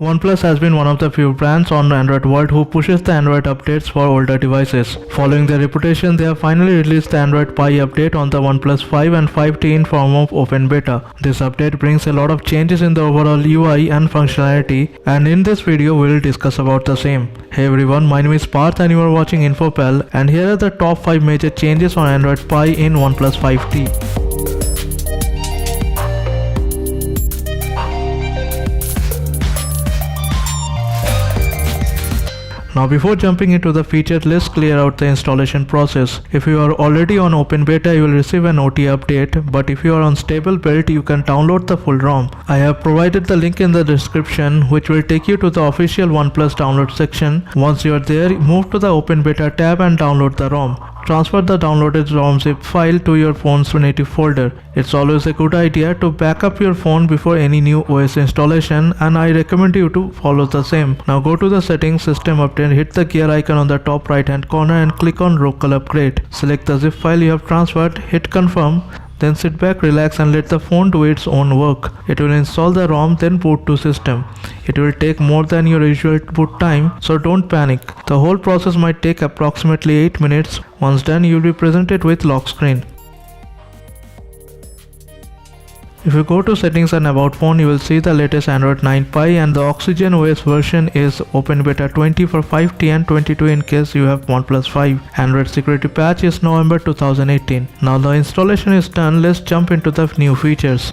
OnePlus has been one of the few brands on Android world who pushes the Android updates for older devices. Following their reputation, they have finally released the Android Pie update on the OnePlus 5 and 5T in form of open beta. This update brings a lot of changes in the overall UI and functionality, and in this video we will discuss about the same. Hey everyone, my name is Parth and you are watching InfoPal, and here are the top 5 major changes on Android Pie in OnePlus 5T. Now before jumping into the features, let's clear out the installation process. If you are already on open beta, you will receive an OT update, but if you are on stable build, you can download the full ROM. I have provided the link in the description which will take you to the official OnePlus download section. Once you are there, move to the open beta tab and download the ROM. Transfer the downloaded ROM zip file to your phone's native folder. It's always a good idea to back up your phone before any new OS installation, and I recommend you to follow the same. Now go to the settings, system update, hit the gear icon on the top right hand corner and click on local upgrade. Select the zip file you have transferred, hit confirm. Then sit back, relax and let the phone do its own work. It will install the ROM, then boot to system. It will take more than your usual boot time, so don't panic. The whole process might take approximately 8 minutes. Once done, you will be presented with lock screen. If you go to settings and about phone, you will see the latest Android 9 Pie, and the Oxygen OS version is open beta 20 for 5T and 22 in case you have OnePlus 5. Android security patch is November 2018. Now the installation is done, let's jump into the new features.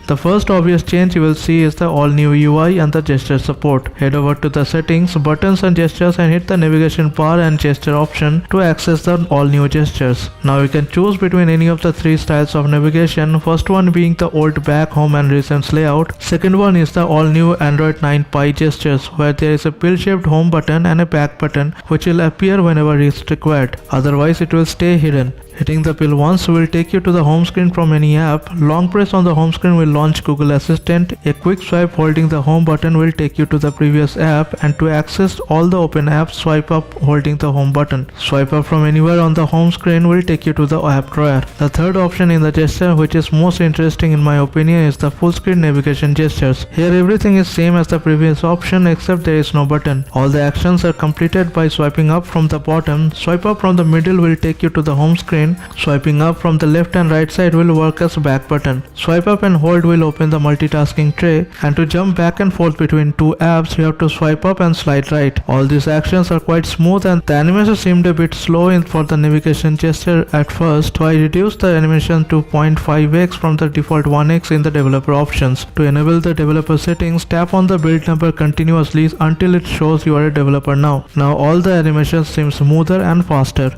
The first obvious change you will see is the all new UI and the gesture support. Head over to the settings, buttons and gestures and hit the navigation bar and gesture option to access the all new gestures. Now you can choose between any of the 3 styles of navigation, first one being the old back, home and recent layout. Second one is the all new Android 9 Pie gestures, where there is a pill shaped home button and a back button which will appear whenever it's required. Otherwise it will stay hidden. Hitting the pill once will take you to the home screen from any app. Long press on the home screen will launch Google Assistant. A quick swipe holding the home button will take you to the previous app, and to access all the open apps, swipe up holding the home button. Swipe up from anywhere on the home screen will take you to the app drawer. The third option in the gesture, which is most interesting in my opinion, is the full screen navigation gestures. Here everything is same as the previous option except there is no button. All the actions are completed by swiping up from the bottom. Swipe up from the middle will take you to the home screen. Swiping up from the left and right side will work as back button. Swipe up and hold will open the multitasking tray, and to jump back and forth between 2 apps you have to swipe up and slide right. All these actions are quite smooth, and the animation seemed a bit slow for the navigation gesture at first, so I reduced the animation to 0.5x from the default 1x in the developer options. To enable the developer settings, tap on the build number continuously until it shows you are a developer now. Now all the animations seem smoother and faster.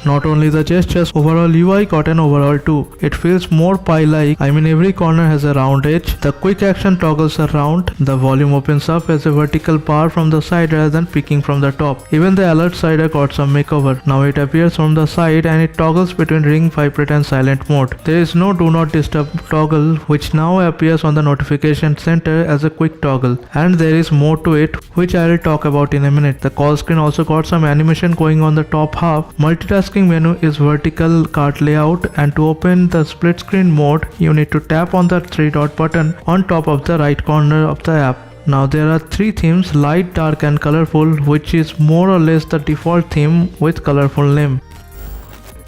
Not only the gestures, overall UI got an overhaul too. It feels more pie-like. I mean, every corner has a round edge. The quick action toggles are round. The volume opens up as a vertical bar from the side rather than peeking from the top. Even the alert slider got some makeover. Now it appears from the side and it toggles between ring, vibrate and silent mode. There is no do not disturb toggle, which now appears on the notification center as a quick toggle. And there is more to it, which I will talk about in a minute. The call screen also got some animation going on the top half. Multitasking menu is vertical cart layout, and to open the split screen mode you need to tap on the 3 dot button on top of the right corner of the app. Now there are 3 themes, light, dark and colorful, which is more or less the default theme with colorful name.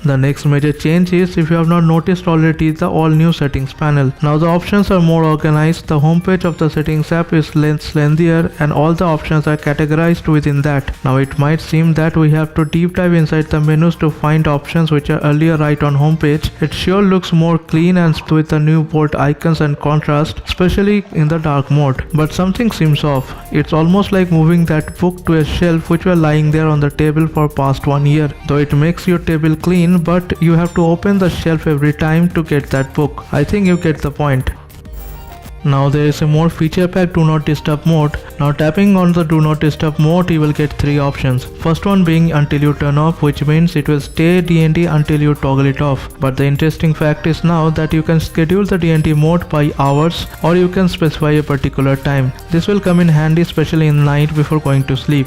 The next major change is, if you have not noticed already, the all new settings panel. Now the options are more organized. The homepage of the settings app is lengthier and all the options are categorized within that. Now it might seem that we have to deep dive inside the menus to find options which are earlier right on homepage. It sure looks more clean and with the new bold icons and contrast, especially in the dark mode. But something seems off. It's almost like moving that book to a shelf which were lying there on the table for past 1 year. Though it makes your table clean, but you have to open the shelf every time to get that book. I think you get the point. Now there is a more feature packed do not disturb mode. Now tapping on the do not disturb mode you will get 3 options. First one being until you turn off, which means it will stay DND until you toggle it off. But the interesting fact is now that you can schedule the DND mode by hours, or you can specify a particular time. This will come in handy especially in night before going to sleep.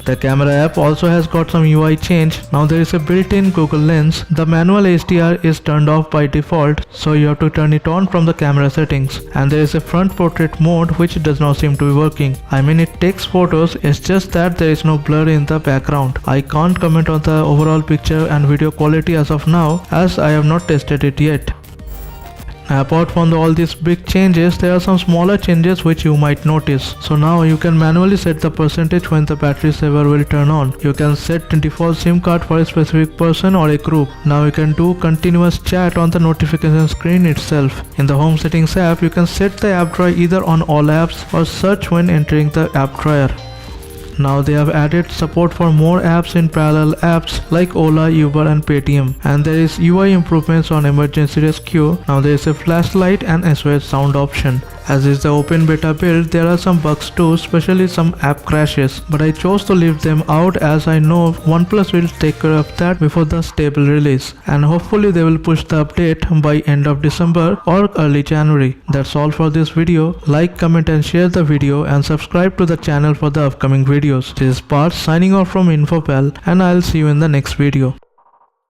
The camera app also has got some UI change. Now there is a built-in Google Lens. The manual HDR is turned off by default, so you have to turn it on from the camera settings. And there is a front portrait mode which does not seem to be working. I mean, it takes photos, it's just that there is no blur in the background. I can't comment on the overall picture and video quality as of now, as I have not tested it yet. Apart from all these big changes, there are some smaller changes which you might notice. So now you can manually set the percentage when the battery saver will turn on. You can set default SIM card for a specific person or a group. Now you can do continuous chat on the notification screen itself. In the home settings app, you can set the app drawer either on all apps or search when entering the app drawer. Now they have added support for more apps in parallel apps like Ola, Uber and Paytm. And there is UI improvements on emergency rescue. Now there is a flashlight and SOS sound option. As is the open beta build, there are some bugs too, especially some app crashes. But I chose to leave them out as I know OnePlus will take care of that before the stable release. And hopefully they will push the update by end of December or early January. That's all for this video. Like, comment and share the video and subscribe to the channel for the upcoming videos. This is Parth signing off from InfoPal, and I'll see you in the next video.